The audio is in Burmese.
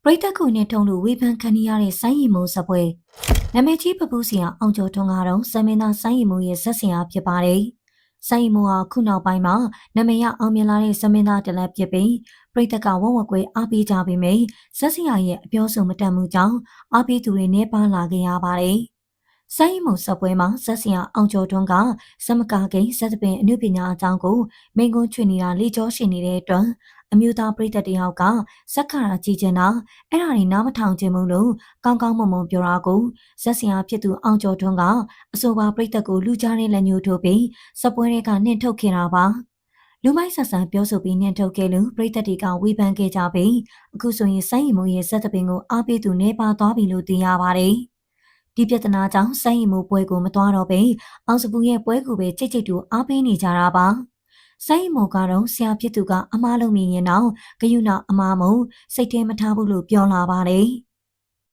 ရိတ်သက်ခုနဲ့ထုံလို့ဝေဖန်ခံရတဲ့ဆိုင်းရီမိုးစပွဲနာမည်ကြီးပပူးစီယာအောင်ကျော်ထွန်းကတော့စမင်းသားဆိုင်းရီမိုးရဲ့ဇက်စင်အားဖြစ်ပါတယ်။ဆိုင်းရီမိုးဟာခုနောက်ပိုင်းမှာနာမည်ရအောင်မြင်လာတဲ့စမင်းသားတလက်ဖြစ်ပြီးပရိသတ်ကဝဝကွဲအားပေးကြပေမယ့်ဇက်စင်အားရဲ့အပြောဆိုမတတ်မှုကြောင့်အားပေးသူတွေနှဲပါလာခဲ့ရပါတယ်။ဆိုင်းရီမိုးစပွဲမှာဇက်စင်အားအောင်ကျော်ထွန်းကစမကာကိန်းဇက်တပင်အနုပညာအကြောင်းကိုမိန့်ခွန်းချွေနေတာလေကြောရှိနေတဲ့အတွက်အမျိုးသားပရိသတ်တယောက်ကစက်ခါရာကြည့်ချင်တာအဲ့ဒါတွေနားမထောင်ချင်ဘူးလို့ကောင်းကောင်းမွန်မွန်ပြောတာကိုဇက်စင်အားဖြစ်သူအောင်ကျော်ထွန်းကအဆိုပါပရိသတ်ကိုလူကြားတဲ့လက်ညှိုးထိုးပြီးစပွဲတွေကနှင်ထုတ်ခဲ့တာပါလူမိုက်ဆန်ဆန်ပြောဆိုပြီးနှင်ထုတ်ခဲ့လို့ပရိသတ်တွေကဝေဖန်ခဲ့ကြပြီးအခုဆိုရင်ဆိုင်းရီမိုးရဲ့ဇက်တပင်ကိုအားပေးသူနေပါသွားပြီလို့သိရပါတယ်ဒီပြဿနာကြောင့်ဆိုင်းရီမိုးပွဲကိုမသွားတော့ပဲအောင်စပူရဲ့ပွဲကိုပဲကြိတ်ကြိတ်တူအားပေးနေကြတာပါဆိုင်းမောကတော့ဆရာဖြစ်သူကအမားလုံးမြင်ရင်တော့ဂယုဏအမားမို့စိတ်ထဲမထားဘူးလို့ပြောလာပါတယ်။